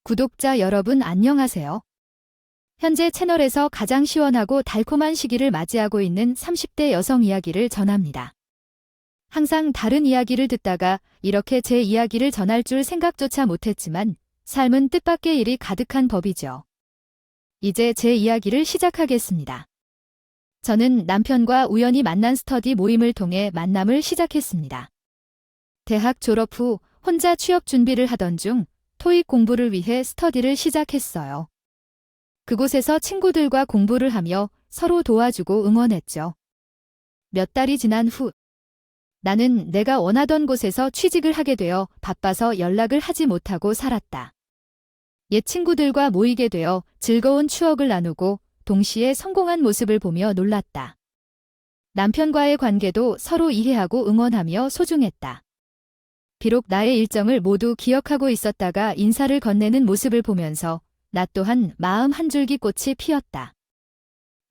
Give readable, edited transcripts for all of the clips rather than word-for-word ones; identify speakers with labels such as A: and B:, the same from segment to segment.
A: 구독자 여러분 안녕하세요. 현재 채널에서 가장 시원하고 달콤한 시기를 맞이하고 있는 30대 여성 이야기를 전합니다. 항상 다른 이야기를 듣다가 이렇게 제 이야기를 전할 줄 생각조차 못했지만 삶은 뜻밖의 일이 가득한 법이죠. 이제 제 이야기를 시작하겠습니다. 저는 남편과 우연히 만난 스터디 모임을 통해 만남을 시작했습니다. 대학 졸업 후 혼자 취업 준비를 하던 중 토익 공부를 위해 스터디를 시작했어요. 그곳에서 친구들과 공부를 하며 서로 도와주고 응원했죠. 몇 달이 지난 후 나는 내가 원하던 곳에서 취직을 하게 되어 바빠서 연락을 하지 못하고 살았다. 옛 친구들과 모이게 되어 즐거운 추억을 나누고 동시에 성공한 모습을 보며 놀랐다. 남편과의 관계도 서로 이해하고 응원하며 소중했다. 비록 나의 일정을 모두 기억하고 있었다가 인사를 건네는 모습을 보면서 나 또한 마음 한 줄기 꽃이 피었다.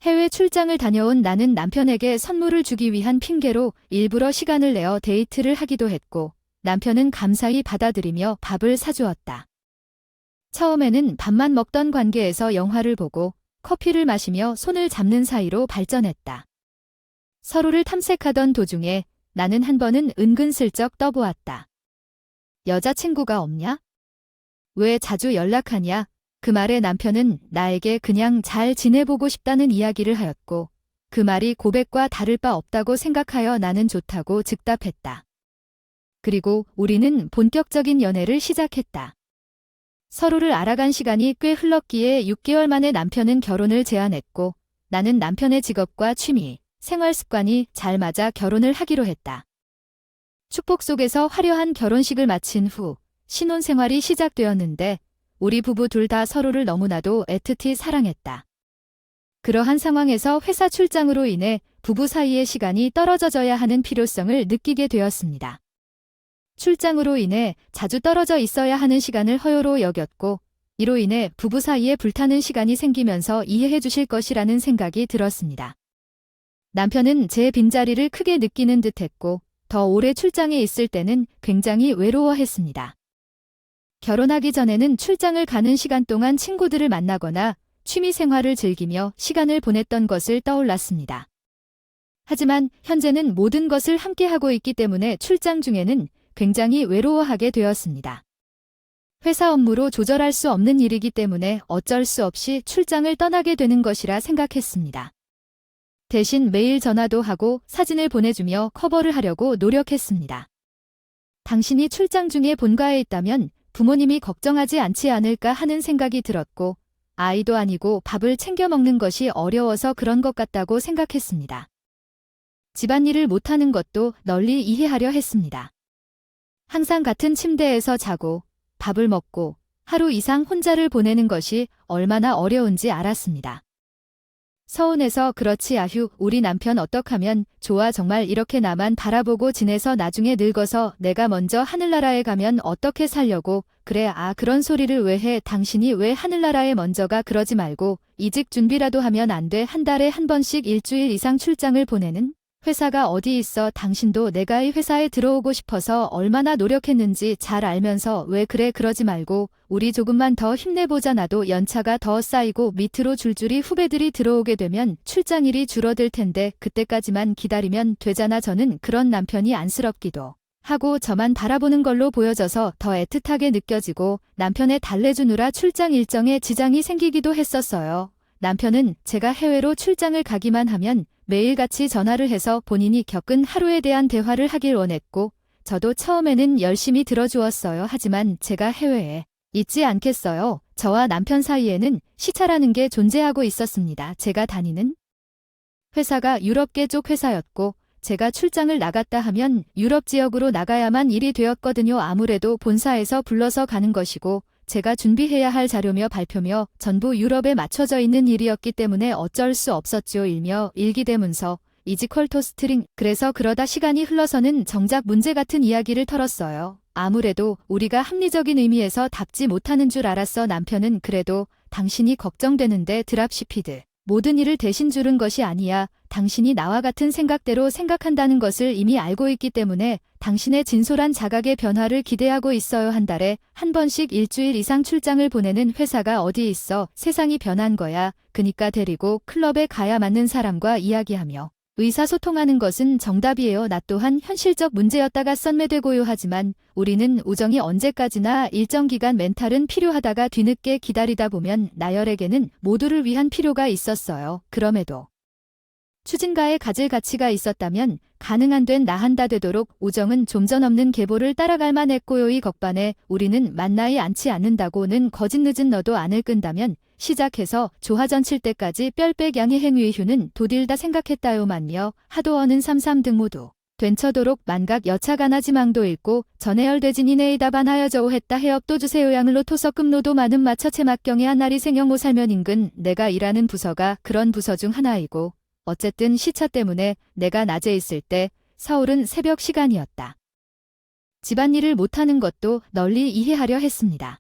A: 해외 출장을 다녀온 나는 남편에게 선물을 주기 위한 핑계로 일부러 시간을 내어 데이트를 하기도 했고 남편은 감사히 받아들이며 밥을 사주었다. 처음에는 밥만 먹던 관계에서 영화를 보고 커피를 마시며 손을 잡는 사이로 발전했다. 서로를 탐색하던 도중에 나는 한 번은 은근슬쩍 떠보았다. 여자친구가 없냐? 왜 자주 연락하냐? 그 말에 남편은 나에게 그냥 잘 지내보고 싶다는 이야기를 하였고 그 말이 고백과 다를 바 없다고 생각하여 나는 좋다고 즉답했다. 그리고 우리는 본격적인 연애를 시작했다. 서로를 알아간 시간이 꽤 흘렀기에 6개월 만에 남편은 결혼을 제안했고 나는 남편의 직업과 취미, 생활 습관이 잘 맞아 결혼을 하기로 했다. 축복 속에서 화려한 결혼식을 마친 후 신혼생활이 시작되었는데 우리 부부 둘 다 서로를 너무나도 애틋히 사랑했다. 그러한 상황에서 회사 출장으로 인해 부부 사이의 시간이 떨어져야 하는 필요성을 느끼게 되었습니다. 출장으로 인해 자주 떨어져 있어야 하는 시간을 허요로 여겼고 이로 인해 부부 사이에 불타는 시간이 생기면서 이해해 주실 것이라는 생각이 들었습니다. 남편은 제 빈자리를 크게 느끼는 듯했고 더 오래 출장에 있을 때는 굉장히 외로워했습니다. 결혼하기 전에는 출장을 가는 시간 동안 친구들을 만나거나 취미 생활을 즐기며 시간을 보냈던 것을 떠올랐습니다. 하지만 현재는 모든 것을 함께하고 있기 때문에 출장 중에는 굉장히 외로워하게 되었습니다. 회사 업무로 조절할 수 없는 일이기 때문에 어쩔 수 없이 출장을 떠나게 되는 것이라 생각했습니다. 대신 매일 전화도 하고 사진을 보내주며 커버를 하려고 노력했습니다. 당신이 출장 중에 본가에 있다면 부모님이 걱정하지 않지 않을까 하는 생각이 들었고 아이도 아니고 밥을 챙겨 먹는 것이 어려워서 그런 것 같다고 생각했습니다. 집안일을 못하는 것도 널리 이해하려 했습니다. 항상 같은 침대에서 자고 밥을 먹고 하루 이상 혼자를 보내는 것이 얼마나 어려운지 알았습니다. 서운해서 그렇지 아휴 우리 남편 어떡하면 좋아 정말 이렇게 나만 바라보고 지내서 나중에 늙어서 내가 먼저 하늘나라에 가면 어떻게 살려고 그래 그런 소리를 왜 해 당신이 왜 하늘나라에 먼저 가 그러지 말고 이직 준비라도 하면 안 돼 한 달에 한 번씩 일주일 이상 출장을 보내는 회사가 어디 있어 당신도 내가 이 회사에 들어오고 싶어서 얼마나 노력했는지 잘 알면서 왜 그래 그러지 말고 우리 조금만 더 힘내보자 나도 연차가 더 쌓이고 밑으로 줄줄이 후배들이 들어오게 되면 출장일이 줄어들 텐데 그때까지만 기다리면 되잖아 저는 그런 남편이 안쓰럽기도 하고 저만 바라보는 걸로 보여져서 더 애틋하게 느껴지고 남편의 달래주느라 출장 일정에 지장이 생기기도 했었어요. 남편은 제가 해외로 출장을 가기만 하면 매일같이 전화를 해서 본인이 겪은 하루에 대한 대화를 하길 원했고 저도 처음에는 열심히 들어주었어요. 하지만 제가 해외에 있지 않겠어요. 저와 남편 사이에는 시차라는 게 존재하고 있었습니다. 제가 다니는 회사가 유럽계 쪽 회사였고 제가 출장을 나갔다 하면 유럽 지역으로 나가야만 일이 되었거든요. 아무래도 본사에서 불러서 가는 것이고 제가 준비해야 할 자료며 발표며 전부 유럽에 맞춰져 있는 일이었기 때문에 어쩔 수 없었죠. 일며 일기대문서, 이지컬토 스트링. 그래서 그러다 시간이 흘러서는 정작 문제 같은 이야기를 털었어요. 아무래도 우리가 합리적인 의미에서 답지 못하는 줄 알았어. 남편은 그래도 당신이 걱정되는데 드랍시피드. 모든 일을 대신 주는 것이 아니야. 당신이 나와 같은 생각대로 생각한다는 것을 이미 알고 있기 때문에 당신의 진솔한 자각의 변화를 기대하고 있어요. 한 달에 한 번씩 일주일 이상 출장을 보내는 회사가 어디 있어. 세상이 변한 거야. 그니까 데리고 클럽에 가야 맞는 사람과 이야기하며 의사소통하는 것은 정답이에요. 나 또한 현실적 문제였다가 썰매되고요. 하지만 우리는 우정이 언제까지나 일정 기간 멘탈은 필요하다가 뒤늦게 기다리다 보면 나열에게는 모두를 위한 필요가 있었어요. 그럼에도 추진가에 가질 가치가 있었다면 가능한 된 나한다 되도록 우정은 좀전 없는 계보를 따라갈 만했고요. 이 격반에 우리는 만나지 않지 않는다고는 거짓 늦은 너도 안을 끈다면 시작해서 조화전 칠 때까지 뺄백양의 행위의 휴는 도딜다 생각했다요만며 하도 어는 삼삼 등 모두 된처도록 만각 여차가나지망도 읽고 전해열대진이 내이다 반하여저오 했다 해업도 주세요. 양을로 토석금노도 많은 마처채 막경의 한날이 생영모 살면 인근 내가 일하는 부서가 그런 부서 중 하나이고 어쨌든 시차 때문에 내가 낮에 있을 때 서울은 새벽 시간이었다. 집안일을 못하는 것도 널리 이해하려 했습니다.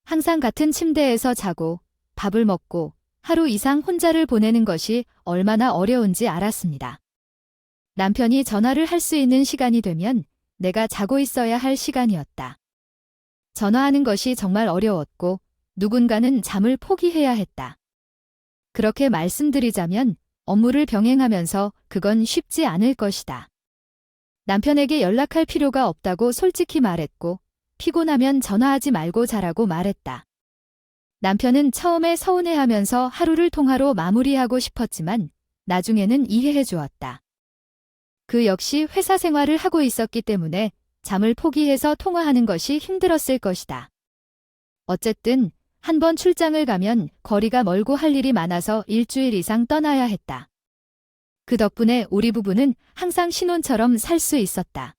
A: 항상 같은 침대에서 자고 밥을 먹고 하루 이상 혼자를 보내는 것이 얼마나 어려운지 알았습니다. 남편이 전화를 할 수 있는 시간이 되면 내가 자고 있어야 할 시간이었다. 전화하는 것이 정말 어려웠고 누군가는 잠을 포기해야 했다. 그렇게 말씀드리자면 업무를 병행하면서 그건 쉽지 않을 것이다. 남편에게 연락할 필요가 없다고 솔직히 말했고 피곤하면 전화하지 말고 자라고 말했다. 남편은 처음에 서운해하면서 하루를 통화로 마무리하고 싶었지만 나중에는 이해해 주었다. 그 역시 회사 생활을 하고 있었기 때문에 잠을 포기해서 통화하는 것이 힘들었을 것이다. 어쨌든 한 번 출장을 가면 거리가 멀고 할 일이 많아서 일주일 이상 떠나야 했다. 그 덕분에 우리 부부는 항상 신혼처럼 살 수 있었다.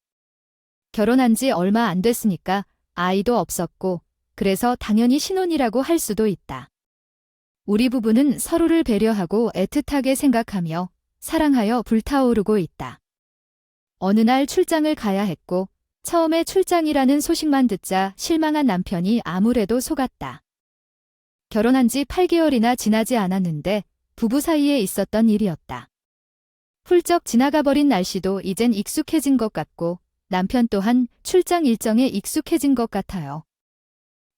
A: 결혼한 지 얼마 안 됐으니까 아이도 없었고 그래서 당연히 신혼이라고 할 수도 있다. 우리 부부는 서로를 배려하고 애틋하게 생각하며 사랑하여 불타오르고 있다. 어느 날 출장을 가야 했고 처음에 출장이라는 소식만 듣자 실망한 남편이 아무래도 속았다. 결혼한 지 8개월이나 지나지 않았는데 부부 사이에 있었던 일이었다. 훌쩍 지나가버린 날씨도 이젠 익숙해진 것 같고 남편 또한 출장 일정에 익숙해진 것 같아요.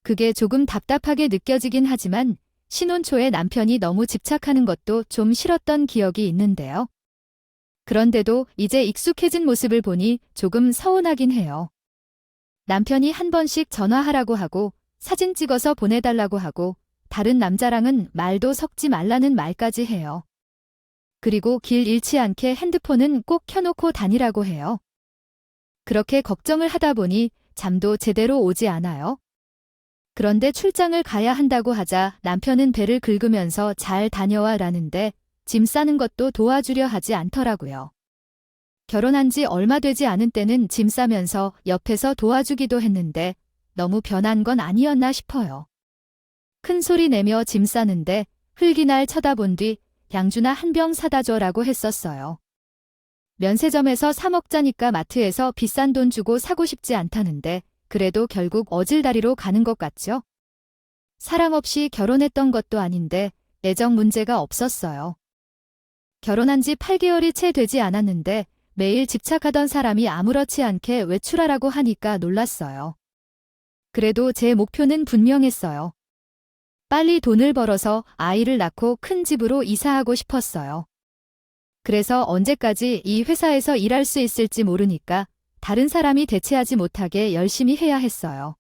A: 그게 조금 답답하게 느껴지긴 하지만 신혼 초에 남편이 너무 집착하는 것도 좀 싫었던 기억이 있는데요. 그런데도 이제 익숙해진 모습을 보니 조금 서운하긴 해요. 남편이 한 번씩 전화하라고 하고 사진 찍어서 보내달라고 하고 다른 남자랑은 말도 섞지 말라는 말까지 해요. 그리고 길 잃지 않게 핸드폰은 꼭 켜놓고 다니라고 해요. 그렇게 걱정을 하다 보니 잠도 제대로 오지 않아요. 그런데 출장을 가야 한다고 하자 남편은 배를 긁으면서 잘 다녀와 라는데 짐 싸는 것도 도와주려 하지 않더라고요. 결혼한 지 얼마 되지 않은 때는 짐 싸면서 옆에서 도와주기도 했는데 너무 변한 건 아니었나 싶어요. 큰 소리 내며 짐 싸는데 흘기 날 쳐다본 뒤 양주나 한 병 사다 줘라고 했었어요. 면세점에서 사 먹자니까 마트에서 비싼 돈 주고 사고 싶지 않다는데 그래도 결국 어질다리로 가는 것 같죠? 사랑 없이 결혼했던 것도 아닌데 애정 문제가 없었어요. 결혼한 지 8개월이 채 되지 않았는데 매일 집착하던 사람이 아무렇지 않게 외출하라고 하니까 놀랐어요. 그래도 제 목표는 분명했어요. 빨리 돈을 벌어서 아이를 낳고 큰 집으로 이사하고 싶었어요. 그래서 언제까지 이 회사에서 일할 수 있을지 모르니까 다른 사람이 대체하지 못하게 열심히 해야 했어요.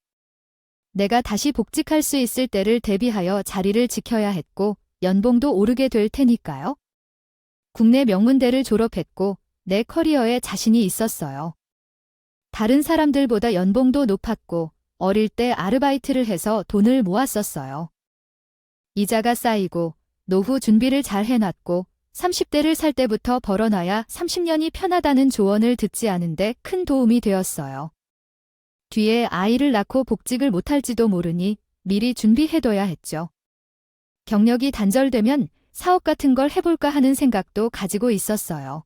A: 내가 다시 복직할 수 있을 때를 대비하여 자리를 지켜야 했고 연봉도 오르게 될 테니까요. 국내 명문대를 졸업했고 내 커리어에 자신이 있었어요. 다른 사람들보다 연봉도 높았고 어릴 때 아르바이트를 해서 돈을 모았었어요. 이자가 쌓이고 노후 준비를 잘 해놨고 30대를 살 때부터 벌어놔야 30년이 편하다는 조언을 듣지 않은데 큰 도움이 되었어요. 뒤에 아이를 낳고 복직을 못할지도 모르니 미리 준비해둬야 했죠. 경력이 단절되면 사업 같은 걸 해볼까 하는 생각도 가지고 있었어요.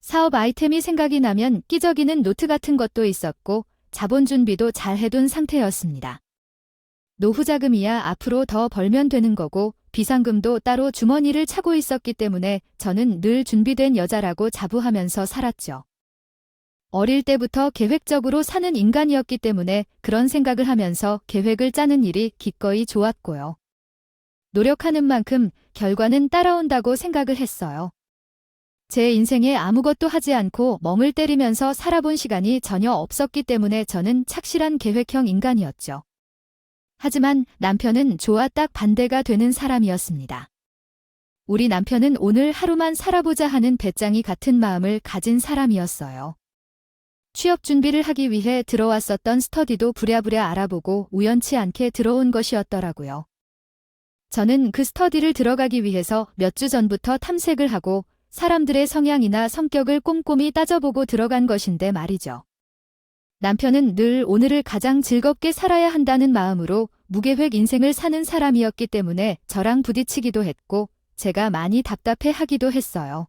A: 사업 아이템이 생각이 나면 끼적이는 노트 같은 것도 있었고 자본 준비도 잘 해둔 상태였습니다. 노후 자금이야 앞으로 더 벌면 되는 거고 비상금도 따로 주머니를 차고 있었기 때문에 저는 늘 준비된 여자라고 자부하면서 살았죠. 어릴 때부터 계획적으로 사는 인간이었기 때문에 그런 생각을 하면서 계획을 짜는 일이 기꺼이 좋았고요. 노력하는 만큼 결과는 따라온다고 생각을 했어요. 제 인생에 아무것도 하지 않고 멍을 때리면서 살아본 시간이 전혀 없었기 때문에 저는 착실한 계획형 인간이었죠. 하지만 남편은 저와 딱 반대가 되는 사람이었습니다. 우리 남편은 오늘 하루만 살아보자 하는 배짱이 같은 마음을 가진 사람이었어요. 취업 준비를 하기 위해 들어왔었던 스터디도 부랴부랴 알아보고 우연치 않게 들어온 것이었더라고요. 저는 그 스터디를 들어가기 위해서 몇 주 전부터 탐색을 하고 사람들의 성향이나 성격을 꼼꼼히 따져보고 들어간 것인데 말이죠. 남편은 늘 오늘을 가장 즐겁게 살아야 한다는 마음으로 무계획 인생을 사는 사람이었기 때문에 저랑 부딪히기도 했고 제가 많이 답답해 하기도 했어요.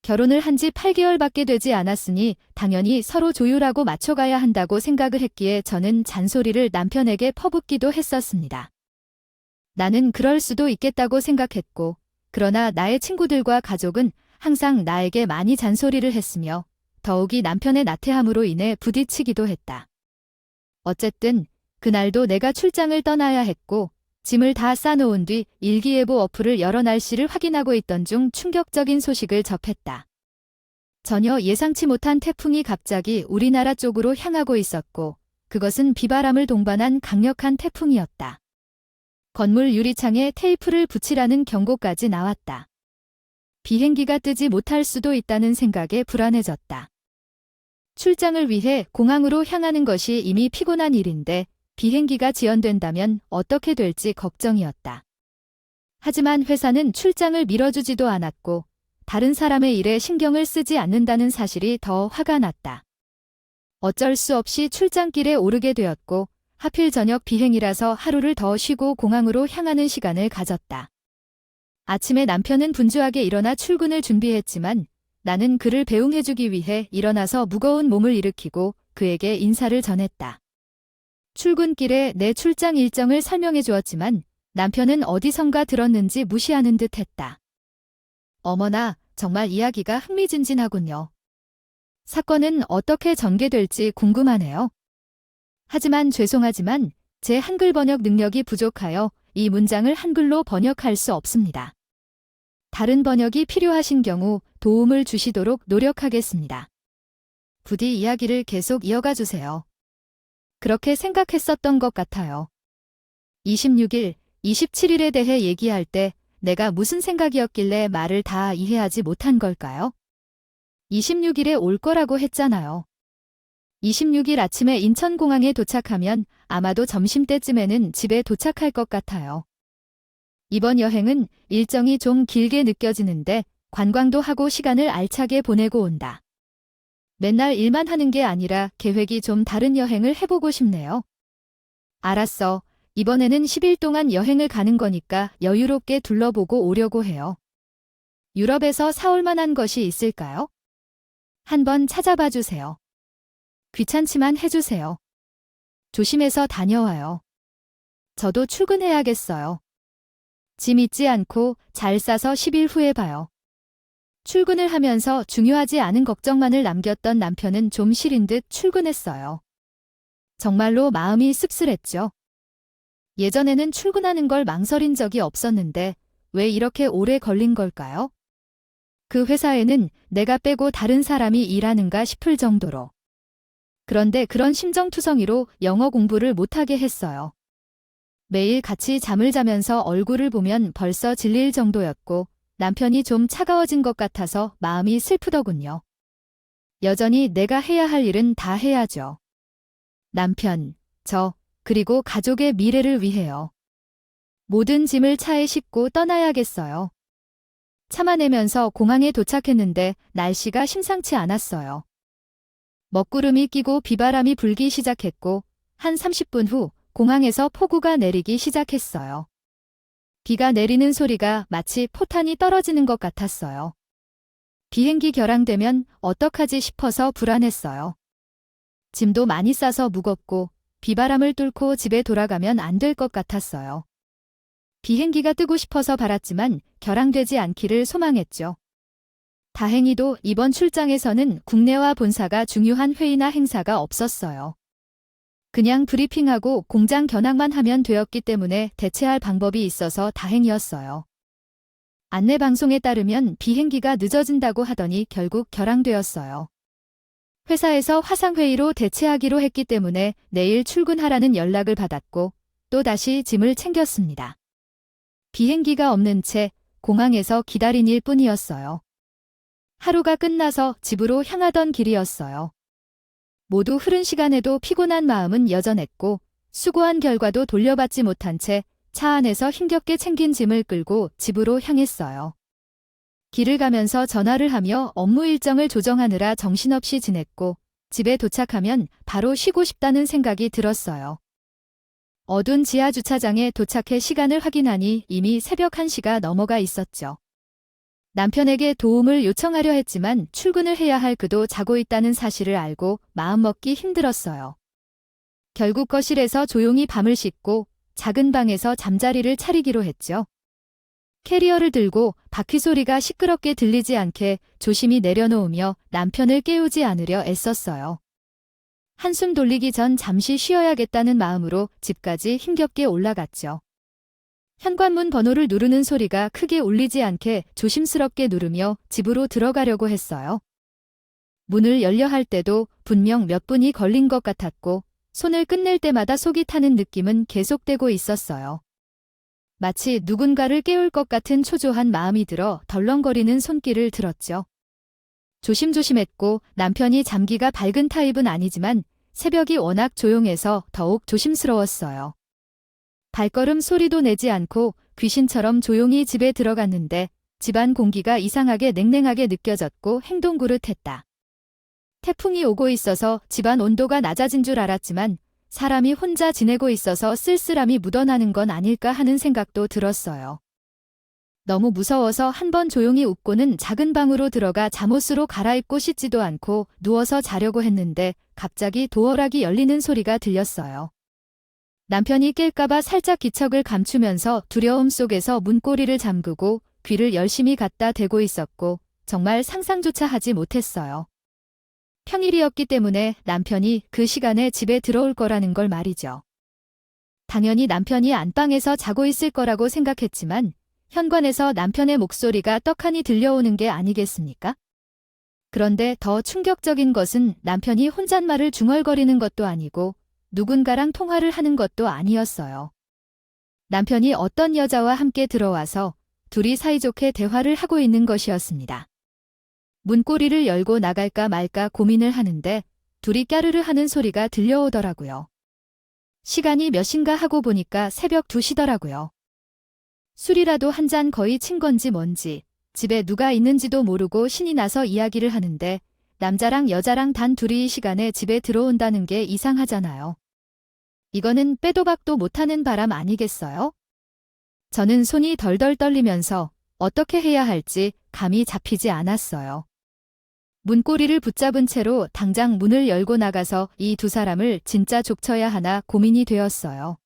A: 결혼을 한 지 8개월밖에 되지 않았으니 당연히 서로 조율하고 맞춰가야 한다고 생각을 했기에 저는 잔소리를 남편에게 퍼붓기도 했었습니다. 나는 그럴 수도 있겠다고 생각했고, 그러나 나의 친구들과 가족은 항상 나에게 많이 잔소리를 했으며 더욱이 남편의 나태함으로 인해 부딪히기도 했다. 어쨌든 그날도 내가 출장을 떠나야 했고 짐을 다 싸놓은 뒤 일기예보 어플을 열어 날씨를 확인하고 있던 중 충격적인 소식을 접했다. 전혀 예상치 못한 태풍이 갑자기 우리나라 쪽으로 향하고 있었고 그것은 비바람을 동반한 강력한 태풍이었다. 건물 유리창에 테이프를 붙이라는 경고까지 나왔다. 비행기가 뜨지 못할 수도 있다는 생각에 불안해졌다. 출장을 위해 공항으로 향하는 것이 이미 피곤한 일인데 비행기가 지연된다면 어떻게 될지 걱정이었다. 하지만 회사는 출장을 미뤄주지도 않았고 다른 사람의 일에 신경을 쓰지 않는다는 사실이 더 화가 났다. 어쩔 수 없이 출장길에 오르게 되었고 하필 저녁 비행이라서 하루를 더 쉬고 공항으로 향하는 시간을 가졌다. 아침에 남편은 분주하게 일어나 출근을 준비했지만 나는 그를 배웅해주기 위해 일어나서 무거운 몸을 일으키고 그에게 인사를 전했다. 출근길에 내 출장 일정을 설명해 주었지만 남편은 어디선가 들었는지 무시하는 듯 했다. 어머나, 정말 이야기가 흥미진진하군요. 사건은 어떻게 전개될지 궁금하네요. 하지만 죄송하지만 제 한글 번역 능력이 부족하여 이 문장을 한글로 번역할 수 없습니다. 다른 번역이 필요하신 경우 도움을 주시도록 노력하겠습니다. 부디 이야기를 계속 이어가 주세요. 그렇게 생각했었던 것 같아요. 26일, 27일에 대해 얘기할 때 내가 무슨 생각이었길래 말을 다 이해하지 못한 걸까요? 26일에 올 거라고 했잖아요. 26일 아침에 인천공항에 도착하면 아마도 점심때쯤에는 집에 도착할 것 같아요. 이번 여행은 일정이 좀 길게 느껴지는데 관광도 하고 시간을 알차게 보내고 온다. 맨날 일만 하는 게 아니라 계획이 좀 다른 여행을 해보고 싶네요. 알았어. 이번에는 10일 동안 여행을 가는 거니까 여유롭게 둘러보고 오려고 해요. 유럽에서 사올 만한 것이 있을까요? 한번 찾아봐 주세요. 귀찮지만 해주세요. 조심해서 다녀와요. 저도 출근해야겠어요. 짐 잊지 않고 잘 싸서 10일 후에 봐요. 출근을 하면서 중요하지 않은 걱정만을 남겼던 남편은 좀 시린 듯 출근했어요. 정말로 마음이 씁쓸했죠. 예전에는 출근하는 걸 망설인 적이 없었는데 왜 이렇게 오래 걸린 걸까요? 그 회사에는 내가 빼고 다른 사람이 일하는가 싶을 정도로. 그런데 그런 심정투성이로 영어 공부를 못하게 했어요. 매일 같이 잠을 자면서 얼굴을 보면 벌써 질릴 정도였고 남편이 좀 차가워진 것 같아서 마음이 슬프더군요. 여전히 내가 해야 할 일은 다 해야죠. 남편, 저, 그리고 가족의 미래를 위해요. 모든 짐을 차에 싣고 떠나야겠어요. 참아내면서 공항에 도착했는데 날씨가 심상치 않았어요. 먹구름이 끼고 비바람이 불기 시작했고 한 30분 후 공항에서 폭우가 내리기 시작했어요. 비가 내리는 소리가 마치 포탄이 떨어지는 것 같았어요. 비행기 결항되면 어떡하지 싶어서 불안했어요. 짐도 많이 싸서 무겁고 비바람을 뚫고 집에 돌아가면 안 될 것 같았어요. 비행기가 뜨고 싶어서 바랐지만 결항되지 않기를 소망했죠. 다행히도 이번 출장에서는 국내와 본사가 중요한 회의나 행사가 없었어요. 그냥 브리핑하고 공장 견학만 하면 되었기 때문에 대체할 방법이 있어서 다행이었어요. 안내방송에 따르면 비행기가 늦어진다고 하더니 결국 결항되었어요. 회사에서 화상회의로 대체하기로 했기 때문에 내일 출근하라는 연락을 받았고 또다시 짐을 챙겼습니다. 비행기가 없는 채 공항에서 기다린 일 뿐이었어요. 하루가 끝나서 집으로 향하던 길이었어요. 모두 흐른 시간에도 피곤한 마음은 여전했고 수고한 결과도 돌려받지 못한 채 차 안에서 힘겹게 챙긴 짐을 끌고 집으로 향했어요. 길을 가면서 전화를 하며 업무 일정을 조정하느라 정신없이 지냈고 집에 도착하면 바로 쉬고 싶다는 생각이 들었어요. 어두운 지하 주차장에 도착해 시간을 확인하니 이미 새벽 1시가 넘어가 있었죠. 남편에게 도움을 요청하려 했지만 출근을 해야 할 그도 자고 있다는 사실을 알고 마음먹기 힘들었어요. 결국 거실에서 조용히 밤을 씻고 작은 방에서 잠자리를 차리기로 했죠. 캐리어를 들고 바퀴 소리가 시끄럽게 들리지 않게 조심히 내려놓으며 남편을 깨우지 않으려 애썼어요. 한숨 돌리기 전 잠시 쉬어야겠다는 마음으로 집까지 힘겹게 올라갔죠. 현관문 번호를 누르는 소리가 크게 울리지 않게 조심스럽게 누르며 집으로 들어가려고 했어요. 문을 열려 할 때도 분명 몇 분이 걸린 것 같았고 손을 끝낼 때마다 속이 타는 느낌은 계속되고 있었어요. 마치 누군가를 깨울 것 같은 초조한 마음이 들어 덜렁거리는 손길을 들었죠. 조심조심했고 남편이 잠기가 밝은 타입은 아니지만 새벽이 워낙 조용해서 더욱 조심스러웠어요. 발걸음 소리도 내지 않고 귀신처럼 조용히 집에 들어갔는데 집안 공기가 이상하게 냉랭하게 느껴졌고 행동그릇했다. 태풍이 오고 있어서 집안 온도가 낮아진 줄 알았지만 사람이 혼자 지내고 있어서 쓸쓸함이 묻어나는 건 아닐까 하는 생각도 들었어요. 너무 무서워서 한번 조용히 웃고는 작은 방으로 들어가 잠옷으로 갈아입고 씻지도 않고 누워서 자려고 했는데 갑자기 도어락이 열리는 소리가 들렸어요. 남편이 깰까봐 살짝 기척을 감추면서 두려움 속에서 문고리를 잠그고 귀를 열심히 갖다 대고 있었고 정말 상상조차 하지 못했어요. 평일이었기 때문에 남편이 그 시간에 집에 들어올 거라는 걸 말이죠. 당연히 남편이 안방에서 자고 있을 거라고 생각했지만 현관에서 남편의 목소리가 떡하니 들려오는 게 아니겠습니까? 그런데 더 충격적인 것은 남편이 혼잣말을 중얼거리는 것도 아니고 누군가랑 통화를 하는 것도 아니었어요. 남편이 어떤 여자와 함께 들어와서 둘이 사이좋게 대화를 하고 있는 것이었습니다. 문고리를 열고 나갈까 말까 고민을 하는데 둘이 까르르 하는 소리가 들려오더라고요. 시간이 몇인가 하고 보니까 새벽 2시더라고요. 술이라도 한 잔 거의 친 건지 뭔지 집에 누가 있는지도 모르고 신이 나서 이야기를 하는데 남자랑 여자랑 단 둘이 이 시간에 집에 들어온다는 게 이상하잖아요. 이거는 빼도 박도 못하는 바람 아니겠어요? 저는 손이 덜덜 떨리면서 어떻게 해야 할지 감이 잡히지 않았어요. 문고리를 붙잡은 채로 당장 문을 열고 나가서 이 두 사람을 진짜 족쳐야 하나 고민이 되었어요.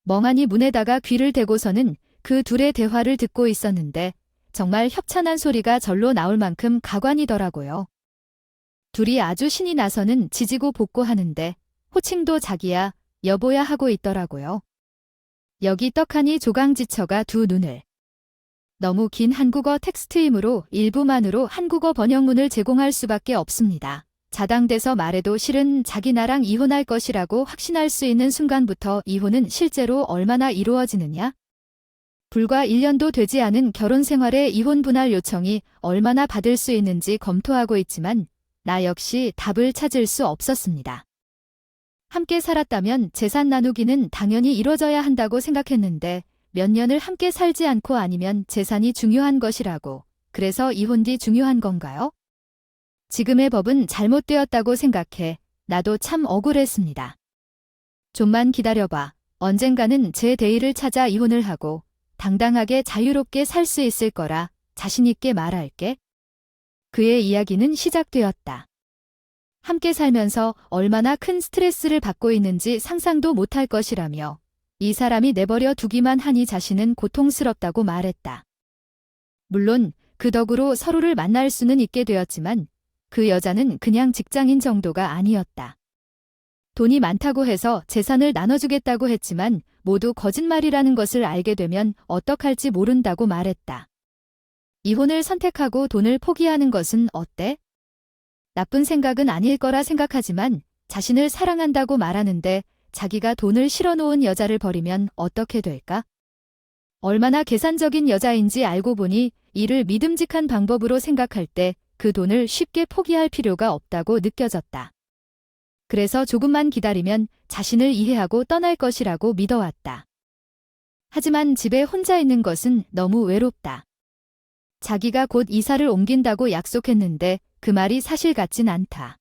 A: 멍하니 문에다가 귀를 대고서는 그 둘의 대화를 듣고 있었는데 정말 협찬한 소리가 절로 나올 만큼 가관이더라고요. 둘이 아주 신이 나서는 지지고 볶고 하는데 호칭도 자기야, 여보야 하고 있더라고요. 여기 떡하니 조강지처가 두 눈을. 너무 긴 한국어 텍스트이므로 일부만으로 한국어 번역문을 제공할 수밖에 없습니다. 자당돼서 말해도 실은 자기 나랑 이혼할 것이라고 확신할 수 있는 순간부터 이혼은 실제로 얼마나 이루어지느냐? 불과 1년도 되지 않은 결혼 생활에 이혼 분할 요청이 얼마나 받을 수 있는지 검토하고 있지만 나 역시 답을 찾을 수 없었습니다. 함께 살았다면 재산 나누기는 당연히 이뤄져야 한다고 생각했는데 몇 년을 함께 살지 않고 아니면 재산이 중요한 것이라고, 그래서 이혼 뒤 중요한 건가요? 지금의 법은 잘못되었다고 생각해 나도 참 억울했습니다. 좀만 기다려봐. 언젠가는 제 대의를 찾아 이혼을 하고 당당하게 자유롭게 살 수 있을 거라 자신있게 말할게. 그의 이야기는 시작되었다. 함께 살면서 얼마나 큰 스트레스를 받고 있는지 상상도 못할 것이라며 이 사람이 내버려 두기만 하니 자신은 고통스럽다고 말했다. 물론 그 덕으로 서로를 만날 수는 있게 되었지만 그 여자는 그냥 직장인 정도가 아니었다. 돈이 많다고 해서 재산을 나눠주겠다고 했지만 모두 거짓말이라는 것을 알게 되면 어떡할지 모른다고 말했다. 이혼을 선택하고 돈을 포기하는 것은 어때? 나쁜 생각은 아닐 거라 생각하지만 자신을 사랑한다고 말하는데 자기가 돈을 실어놓은 여자를 버리면 어떻게 될까? 얼마나 계산적인 여자인지 알고 보니 이를 믿음직한 방법으로 생각할 때 그 돈을 쉽게 포기할 필요가 없다고 느껴졌다. 그래서 조금만 기다리면 자신을 이해하고 떠날 것이라고 믿어왔다. 하지만 집에 혼자 있는 것은 너무 외롭다. 자기가 곧 이사를 옮긴다고 약속했는데 그 말이 사실 같진 않다.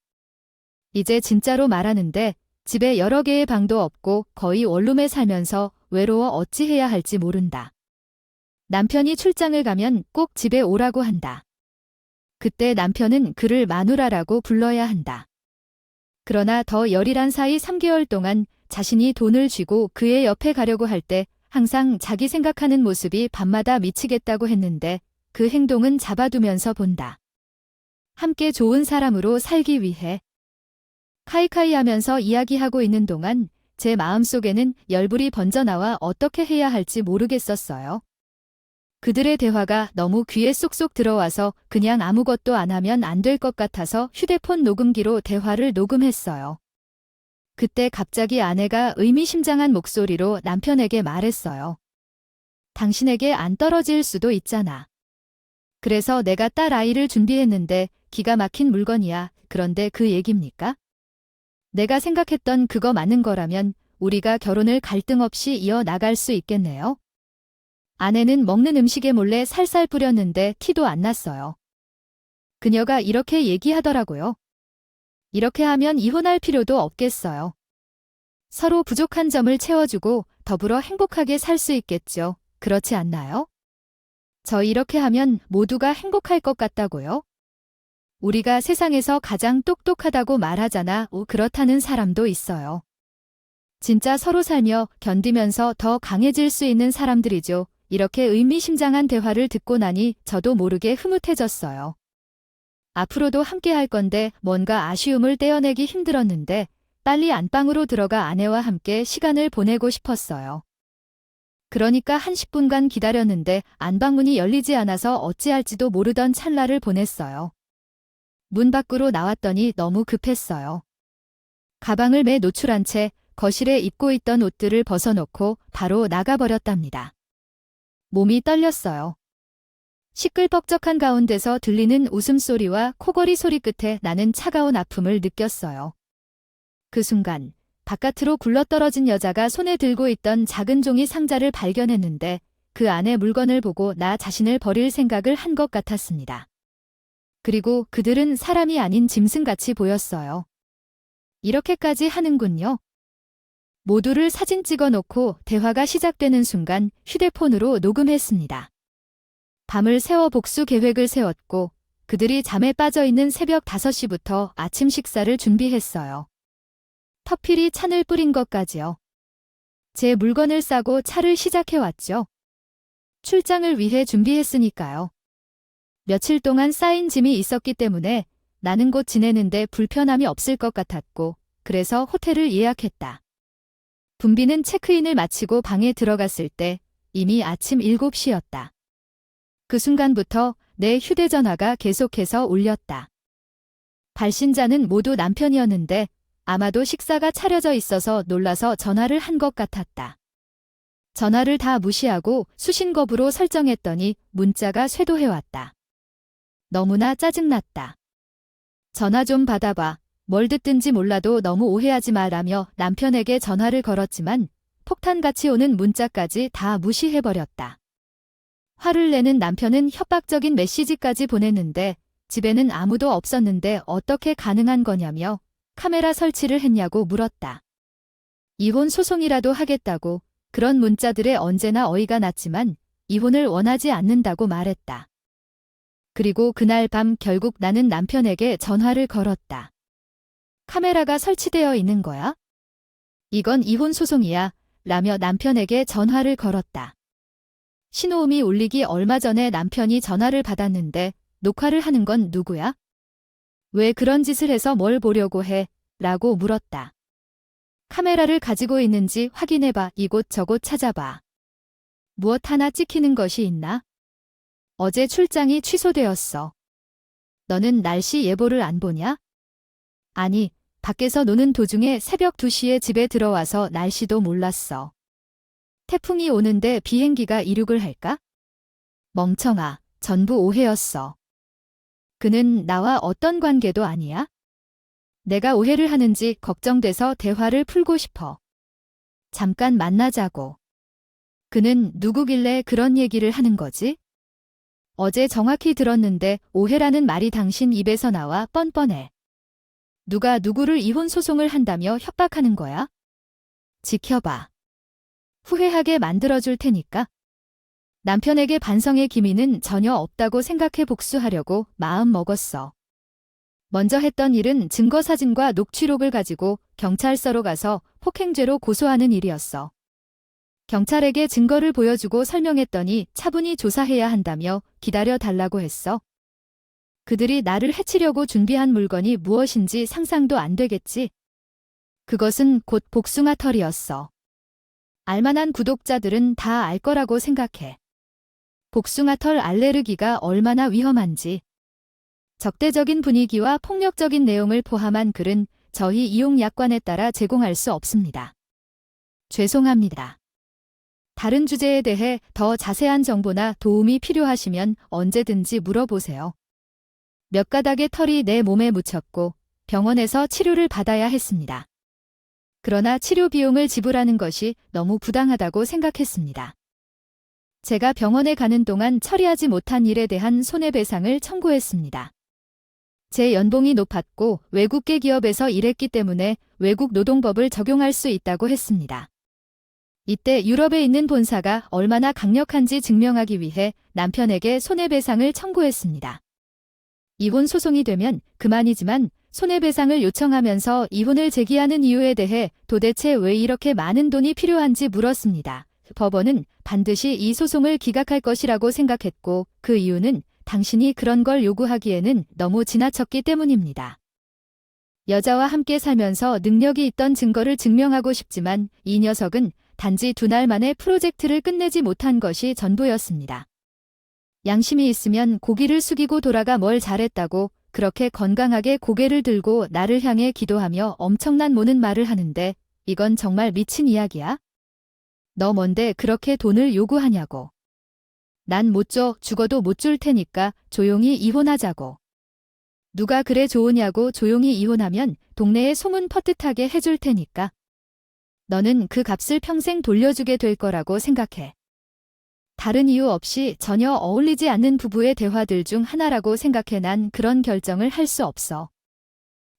A: 이제 진짜로 말하는데 집에 여러 개의 방도 없고 거의 원룸에 살면서 외로워 어찌해야 할지 모른다. 남편이 출장을 가면 꼭 집에 오라고 한다. 그때 남편은 그를 마누라라고 불러야 한다. 그러나 더 열일한 사이 3개월 동안 자신이 돈을 쥐고 그의 옆에 가려고 할 때 항상 자기 생각하는 모습이 밤마다 미치겠다고 했는데 그 행동은 잡아두면서 본다. 함께 좋은 사람으로 살기 위해. 카이카이 하면서 이야기하고 있는 동안 제 마음속에는 열불이 번져나와 어떻게 해야 할지 모르겠었어요. 그들의 대화가 너무 귀에 쏙쏙 들어와서 그냥 아무것도 안 하면 안 될 것 같아서 휴대폰 녹음기로 대화를 녹음했어요. 그때 갑자기 아내가 의미심장한 목소리로 남편에게 말했어요. 당신에게 안 떨어질 수도 있잖아. 그래서 내가 딸 아이를 준비했는데 기가 막힌 물건이야. 그런데 그 얘기입니까? 내가 생각했던 그거 맞는 거라면 우리가 결혼을 갈등 없이 이어나갈 수 있겠네요. 아내는 먹는 음식에 몰래 살살 뿌렸는데 티도 안 났어요. 그녀가 이렇게 얘기하더라고요. 이렇게 하면 이혼할 필요도 없겠어요. 서로 부족한 점을 채워주고 더불어 행복하게 살 수 있겠죠. 그렇지 않나요? 저 이렇게 하면 모두가 행복할 것 같다고요? 우리가 세상에서 가장 똑똑하다고 말하잖아. 그렇다는 사람도 있어요. 진짜 서로 살며 견디면서 더 강해질 수 있는 사람들이죠. 이렇게 의미심장한 대화를 듣고 나니 저도 모르게 흐뭇해졌어요. 앞으로도 함께 할 건데 뭔가 아쉬움을 떼어내기 힘들었는데 빨리 안방으로 들어가 아내와 함께 시간을 보내고 싶었어요. 그러니까 한 10분간 기다렸는데 안방문이 열리지 않아서 어찌할지도 모르던 찰나를 보냈어요. 문 밖으로 나왔더니 너무 급했어요. 가방을 매 노출한 채 거실에 입고 있던 옷들을 벗어놓고 바로 나가버렸답니다. 몸이 떨렸어요. 시끌벅적한 가운데서 들리는 웃음소리와 코골이 소리 끝에 나는 차가운 아픔을 느꼈어요. 그 순간 바깥으로 굴러떨어진 여자가 손에 들고 있던 작은 종이 상자를 발견했는데 그 안에 물건을 보고 나 자신을 버릴 생각을 한 것 같았습니다. 그리고 그들은 사람이 아닌 짐승같이 보였어요. 이렇게까지 하는군요. 모두를 사진 찍어놓고 대화가 시작되는 순간 휴대폰으로 녹음했습니다. 밤을 새워 복수 계획을 세웠고 그들이 잠에 빠져있는 새벽 5시부터 아침 식사를 준비했어요. 터필이 찬을 뿌린 것까지요. 제 물건을 싸고 차를 시작해왔죠. 출장을 위해 준비했으니까요. 며칠 동안 쌓인 짐이 있었기 때문에 나는 곳 지내는데 불편함이 없을 것 같았고 그래서 호텔을 예약했다. 분비는 체크인을 마치고 방에 들어갔을 때 이미 아침 7시였다. 그 순간부터 내 휴대전화가 계속해서 울렸다. 발신자는 모두 남편이었는데 아마도 식사가 차려져 있어서 놀라서 전화를 한 것 같았다. 전화를 다 무시하고 수신겁으로 설정했더니 문자가 쇄도해왔다. 너무나 짜증났다. 전화 좀 받아봐. 뭘 듣든지 몰라도 너무 오해하지 마라며 남편에게 전화를 걸었지만 폭탄같이 오는 문자까지 다 무시해버렸다. 화를 내는 남편은 협박적인 메시지까지 보냈는데 집에는 아무도 없었는데 어떻게 가능한 거냐며 카메라 설치를 했냐고 물었다. 이혼 소송이라도 하겠다고 그런 문자들에 언제나 어이가 났지만 이혼을 원하지 않는다고 말했다. 그리고 그날 밤 결국 나는 남편에게 전화를 걸었다. 카메라가 설치되어 있는 거야? 이건 이혼 소송이야. 라며 남편에게 전화를 걸었다. 신호음이 울리기 얼마 전에 남편이 전화를 받았는데 녹화를 하는 건 누구야? 왜 그런 짓을 해서 뭘 보려고 해? 라고 물었다. 카메라를 가지고 있는지 확인해봐. 이곳저곳 찾아봐. 무엇 하나 찍히는 것이 있나? 어제 출장이 취소되었어. 너는 날씨 예보를 안 보냐? 아니, 밖에서 노는 도중에 새벽 2시에 집에 들어와서 날씨도 몰랐어. 태풍이 오는데 비행기가 이륙을 할까? 멍청아, 전부 오해였어. 그는 나와 어떤 관계도 아니야? 내가 오해를 하는지 걱정돼서 대화를 풀고 싶어. 잠깐 만나자고. 그는 누구길래 그런 얘기를 하는 거지? 어제 정확히 들었는데 오해라는 말이 당신 입에서 나와 뻔뻔해. 누가 누구를 이혼 소송을 한다며 협박하는 거야? 지켜봐. 후회하게 만들어줄 테니까. 남편에게 반성의 기미는 전혀 없다고 생각해 복수하려고 마음 먹었어. 먼저 했던 일은 증거사진과 녹취록을 가지고 경찰서로 가서 폭행죄로 고소하는 일이었어. 경찰에게 증거를 보여주고 설명했더니 차분히 조사해야 한다며 기다려 달라고 했어. 그들이 나를 해치려고 준비한 물건이 무엇인지 상상도 안 되겠지. 그것은 곧 복숭아털이었어. 알만한 구독자들은 다 알 거라고 생각해. 복숭아털 알레르기가 얼마나 위험한지. 적대적인 분위기와 폭력적인 내용을 포함한 글은 저희 이용약관에 따라 제공할 수 없습니다. 죄송합니다. 다른 주제에 대해 더 자세한 정보나 도움이 필요하시면 언제든지 물어보세요. 몇 가닥의 털이 내 몸에 묻혔고 병원에서 치료를 받아야 했습니다. 그러나 치료 비용을 지불하는 것이 너무 부당하다고 생각했습니다. 제가 병원에 가는 동안 처리하지 못한 일에 대한 손해배상을 청구했습니다. 제 연봉이 높았고 외국계 기업에서 일했기 때문에 외국 노동법을 적용할 수 있다고 했습니다. 이때 유럽에 있는 본사가 얼마나 강력한지 증명하기 위해 남편에게 손해배상을 청구했습니다. 이혼 소송이 되면 그만이지만 손해배상을 요청하면서 이혼을 제기하는 이유에 대해 도대체 왜 이렇게 많은 돈이 필요한지 물었습니다. 법원은 반드시 이 소송을 기각할 것이라고 생각했고 그 이유는 당신이 그런 걸 요구하기에는 너무 지나쳤기 때문입니다. 여자와 함께 살면서 능력이 있던 증거를 증명하고 싶지만 이 녀석은 단지 2날 만에 프로젝트를 끝내지 못한 것이 전부였습니다. 양심이 있으면 고기를 숙이고 돌아가 뭘 잘했다고 그렇게 건강하게 고개를 들고 나를 향해 기도하며 엄청난 모는 말을 하는데 이건 정말 미친 이야기야? 너 뭔데 그렇게 돈을 요구하냐고. 난 못 줘, 죽어도 못 줄 테니까 조용히 이혼하자고. 누가 그래 좋으냐고. 조용히 이혼하면 동네에 소문 퍼뜩하게 해줄 테니까. 너는 그 값을 평생 돌려주게 될 거라고 생각해. 다른 이유 없이 전혀 어울리지 않는 부부의 대화들 중 하나라고 생각해. 난 그런 결정을 할 수 없어.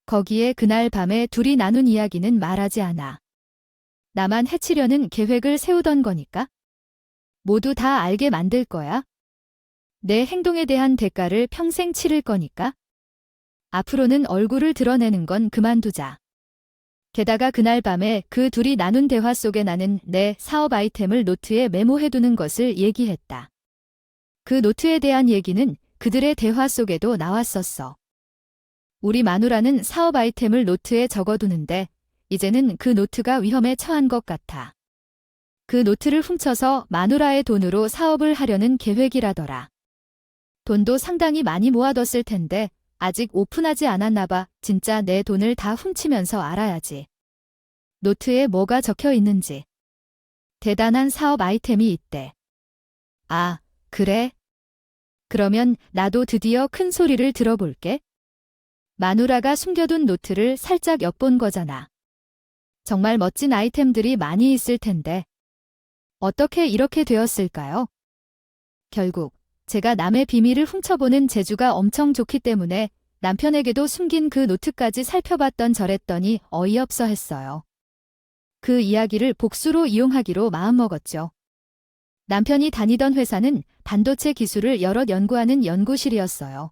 A: 거기에 그날 밤에 둘이 나눈 이야기는 말하지 않아. 나만 해치려는 계획을 세우던 거니까? 모두 다 알게 만들 거야? 내 행동에 대한 대가를 평생 치를 거니까? 앞으로는 얼굴을 드러내는 건 그만두자. 게다가 그날 밤에 그 둘이 나눈 대화 속에 나는 내 사업 아이템을 노트에 메모해두는 것을 얘기했다. 그 노트에 대한 얘기는 그들의 대화 속에도 나왔었어. 우리 마누라는 사업 아이템을 노트에 적어두는데 이제는 그 노트가 위험에 처한 것 같아. 그 노트를 훔쳐서 마누라의 돈으로 사업을 하려는 계획이라더라. 돈도 상당히 많이 모아뒀을 텐데 아직 오픈하지 않았나 봐. 진짜 내 돈을 다 훔치면서 알아야지. 노트에 뭐가 적혀 있는지. 대단한 사업 아이템이 있대. 아, 그래? 그러면 나도 드디어 큰 소리를 들어볼게. 마누라가 숨겨둔 노트를 살짝 엿본 거잖아. 정말 멋진 아이템들이 많이 있을 텐데. 어떻게 이렇게 되었을까요? 결국 제가 남의 비밀을 훔쳐보는 재주가 엄청 좋기 때문에 남편에게도 숨긴 그 노트까지 살펴봤던 저랬더니 어이없어 했어요. 그 이야기를 복수로 이용하기로 마음먹었죠. 남편이 다니던 회사는 반도체 기술을 여럿 연구하는 연구실이었어요.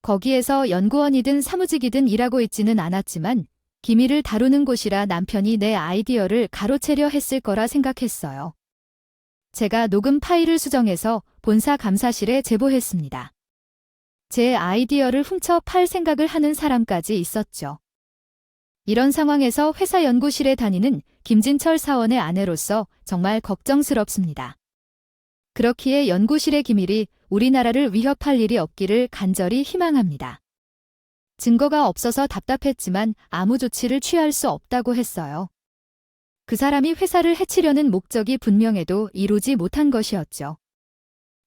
A: 거기에서 연구원이든 사무직이든 일하고 있지는 않았지만 기밀을 다루는 곳이라 남편이 내 아이디어를 가로채려 했을 거라 생각했어요. 제가 녹음 파일을 수정해서 본사 감사실에 제보했습니다. 제 아이디어를 훔쳐 팔 생각을 하는 사람까지 있었죠. 이런 상황에서 회사 연구실에 다니는 김진철 사원의 아내로서 정말 걱정스럽습니다. 그렇기에 연구실의 기밀이 우리나라를 위협할 일이 없기를 간절히 희망합니다. 증거가 없어서 답답했지만 아무 조치를 취할 수 없다고 했어요. 그 사람이 회사를 해치려는 목적이 분명해도 이루지 못한 것이었죠.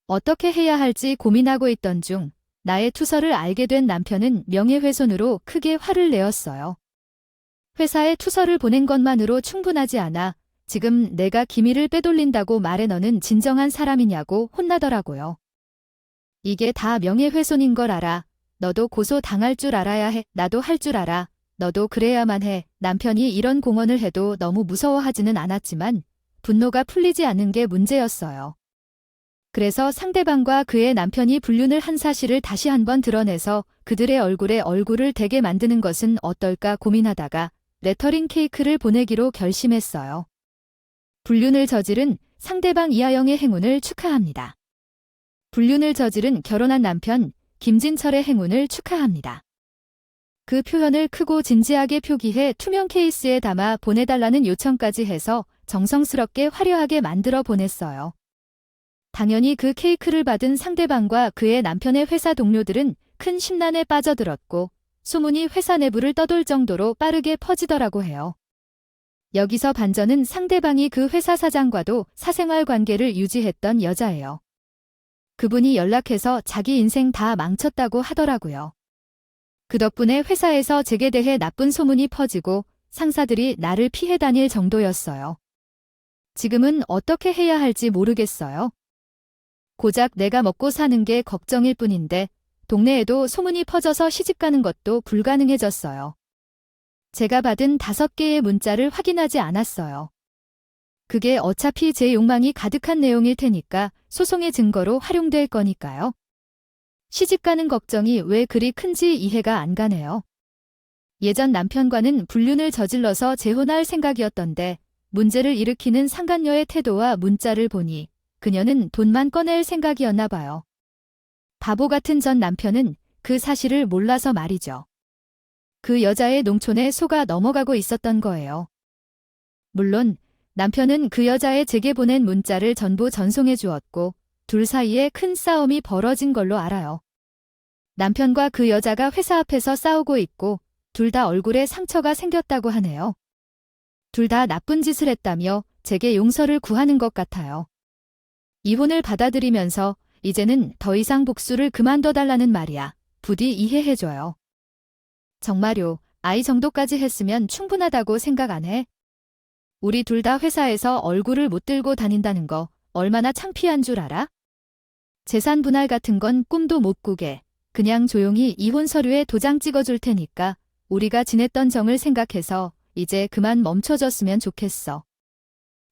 A: 어떻게 해야 할지 고민하고 있던 중 나의 투서를 알게 된 남편은 명예훼손으로 크게 화를 내었어요. 회사에 투서를 보낸 것만으로 충분하지 않아 지금 내가 기밀을 빼돌린다고 말해 너는 진정한 사람이냐고 혼나더라고요. 이게 다 명예훼손인 걸 알아. 너도 고소 당할 줄 알아야 해. 나도 할 줄 알아. 너도 그래야만 해. 남편이 이런 공언을 해도 너무 무서워하지는 않았지만 분노가 풀리지 않는 게 문제였어요. 그래서 상대방과 그의 남편이 불륜을 한 사실을 다시 한번 드러내서 그들의 얼굴에 얼굴을 대게 만드는 것은 어떨까 고민하다가 레터링 케이크를 보내기로 결심했어요. 불륜을 저지른 상대방 이하영의 행운을 축하합니다. 불륜을 저지른 결혼한 남편 김진철의 행운을 축하합니다. 그 표현을 크고 진지하게 표기해 투명 케이스에 담아 보내달라는 요청까지 해서 정성스럽게 화려하게 만들어 보냈어요. 당연히 그 케이크를 받은 상대방과 그의 남편의 회사 동료들은 큰 심란에 빠져들었고 소문이 회사 내부를 떠돌 정도로 빠르게 퍼지더라고 해요. 여기서 반전은 상대방이 그 회사 사장과도 사생활 관계를 유지했던 여자예요. 그분이 연락해서 자기 인생 다 망쳤다고 하더라고요. 그 덕분에 회사에서 제게 대해 나쁜 소문이 퍼지고 상사들이 나를 피해 다닐 정도였어요. 지금은 어떻게 해야 할지 모르겠어요. 고작 내가 먹고 사는 게 걱정일 뿐인데 동네에도 소문이 퍼져서 시집가는 것도 불가능해졌어요. 제가 받은 5개의 문자를 확인하지 않았어요. 그게 어차피 제 욕망이 가득한 내용일 테니까 소송의 증거로 활용될 거니까요. 시집가는 걱정이 왜 그리 큰지 이해가 안 가네요. 예전 남편과는 불륜을 저질러서 재혼할 생각이었던데 문제를 일으키는 상간녀의 태도와 문자를 보니 그녀는 돈만 꺼낼 생각이었나 봐요. 바보 같은 전 남편은 그 사실을 몰라서 말이죠. 그 여자의 농촌에 속아 넘어가고 있었던 거예요. 물론 남편은 그 여자의 제게 보낸 문자를 전부 전송해 주었고 둘 사이에 큰 싸움이 벌어진 걸로 알아요. 남편과 그 여자가 회사 앞에서 싸우고 있고 둘 다 얼굴에 상처가 생겼다고 하네요. 둘 다 나쁜 짓을 했다며 제게 용서를 구하는 것 같아요. 이혼을 받아들이면서 이제는 더 이상 복수를 그만둬달라는 말이야. 부디 이해해줘요. 정말요, 아이 정도까지 했으면 충분하다고 생각 안 해? 우리 둘 다 회사에서 얼굴을 못 들고 다닌다는 거 얼마나 창피한 줄 알아? 재산 분할 같은 건 꿈도 못 꾸게. 그냥 조용히 이혼 서류에 도장 찍어줄 테니까 우리가 지냈던 정을 생각해서 이제 그만 멈춰줬으면 좋겠어.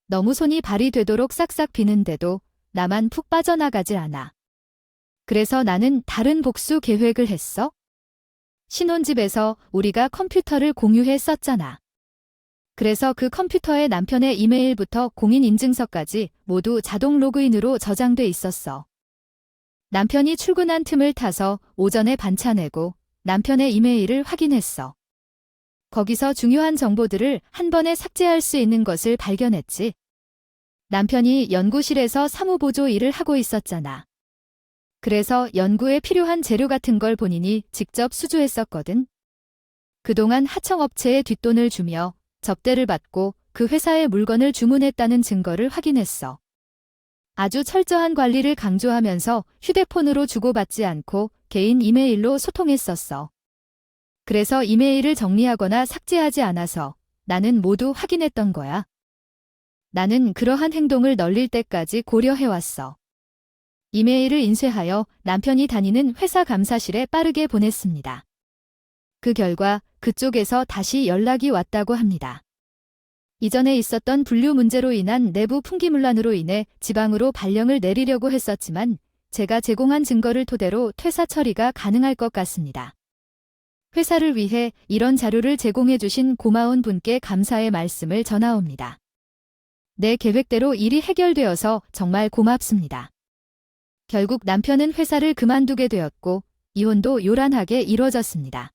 A: 너무 손이 발이 되도록 싹싹 비는데도 나만 푹 빠져나가질 않아. 그래서 나는 다른 복수 계획을 했어. 신혼집에서 우리가 컴퓨터를 공유해 썼잖아. 그래서 그 컴퓨터에 남편의 이메일부터 공인인증서까지 모두 자동 로그인으로 저장돼 있었어. 남편이 출근한 틈을 타서 오전에 반차 내고 남편의 이메일을 확인했어. 거기서 중요한 정보들을 한 번에 삭제할 수 있는 것을 발견했지. 남편이 연구실에서 사무보조 일을 하고 있었잖아. 그래서 연구에 필요한 재료 같은 걸 본인이 직접 수주했었거든. 그동안 하청업체에 뒷돈을 주며 접대를 받고 그 회사의 물건을 주문했다는 증거를 확인했어. 아주 철저한 관리를 강조하면서 휴대폰으로 주고받지 않고 개인 이메일로 소통했었어. 그래서 이메일을 정리하거나 삭제하지 않아서 나는 모두 확인했던 거야. 나는 그러한 행동을 널릴 때까지 고려해왔어. 이메일을 인쇄하여 남편이 다니는 회사 감사실에 빠르게 보냈습니다. 그 결과 그쪽에서 다시 연락이 왔다고 합니다. 이전에 있었던 분류 문제로 인한 내부 풍기문란으로 인해 지방으로 발령을 내리려고 했었지만 제가 제공한 증거를 토대로 퇴사 처리가 가능할 것 같습니다. 회사를 위해 이런 자료를 제공해 주신 고마운 분께 감사의 말씀을 전하옵니다. 내 계획대로 일이 해결되어서 정말 고맙습니다. 결국 남편은 회사를 그만두게 되었고 이혼도 요란하게 이뤄졌습니다.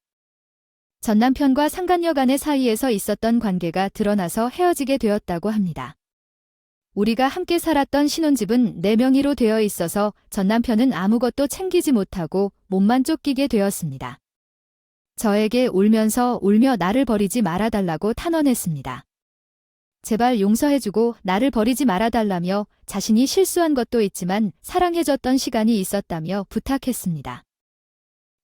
A: 전 남편과 상간녀 간의 사이에서 있었던 관계가 드러나서 헤어지게 되었다고 합니다. 우리가 함께 살았던 신혼집은 내 명의로 되어 있어서 전 남편은 아무것도 챙기지 못하고 몸만 쫓기게 되었습니다. 저에게 울면서 울며 나를 버리지 말아달라고 탄원했습니다. 제발 용서해주고 나를 버리지 말아달라며 자신이 실수한 것도 있지만 사랑해줬던 시간이 있었다며 부탁했습니다.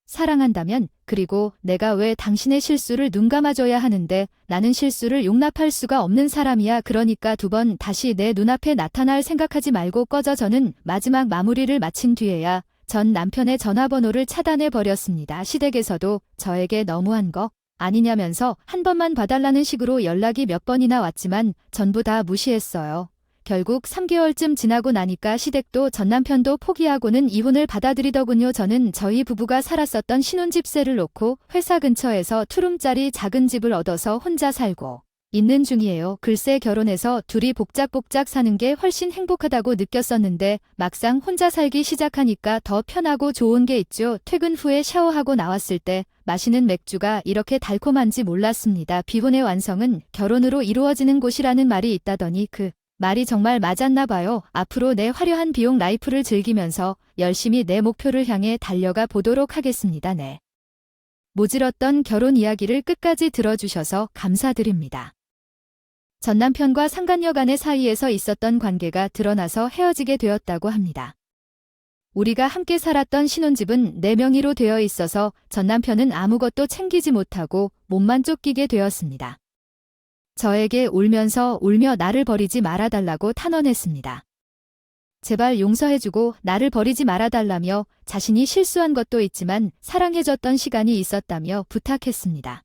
A: 사랑한다면 그리고 내가 왜 당신의 실수를 눈감아줘야 하는데 나는 실수를 용납할 수가 없는 사람이야. 그러니까 두 번 다시 내 눈앞에 나타날 생각하지 말고 꺼져. 저는 마지막 마무리를 마친 뒤에야 전 남편의 전화번호를 차단해 버렸습니다. 시댁에서도 저에게 너무한 거 아니냐면서 한 번만 봐달라는 식으로 연락이 몇 번이나 왔지만 전부 다 무시했어요. 결국 3개월쯤 지나고 나니까 시댁도 전 남편도 포기하고는 이혼을 받아들이더군요. 저는 저희 부부가 살았었던 신혼집세를 놓고 회사 근처에서 투룸짜리 작은 집을 얻어서 혼자 살고 있는 중이에요. 글쎄 결혼해서 둘이 복작복작 사는 게 훨씬 행복하다고 느꼈었는데 막상 혼자 살기 시작하니까 더 편하고 좋은 게 있죠. 퇴근 후에 샤워하고 나왔을 때 마시는 맥주가 이렇게 달콤한지 몰랐습니다. 비혼의 완성은 결혼으로 이루어지는 곳이라는 말이 있다더니 그 말이 정말 맞았나 봐요. 앞으로 내 화려한 비용 라이프를 즐기면서 열심히 내 목표를 향해 달려가 보도록 하겠습니다. 네. 모질었던 결혼 이야기를 끝까지 들어주셔서 감사드립니다. 전 남편과 상간녀 간의 사이에서 있었던 관계가 드러나서 헤어지게 되었다고 합니다. 우리가 함께 살았던 신혼집은 내 명의로 되어 있어서 전 남편은 아무것도 챙기지 못하고 몸만 쫓기게 되었습니다. 저에게 울면서 울며 나를 버리지 말아달라고 탄원했습니다. 제발 용서해주고 나를 버리지 말아달라며 자신이 실수한 것도 있지만 사랑해줬던 시간이 있었다며 부탁했습니다.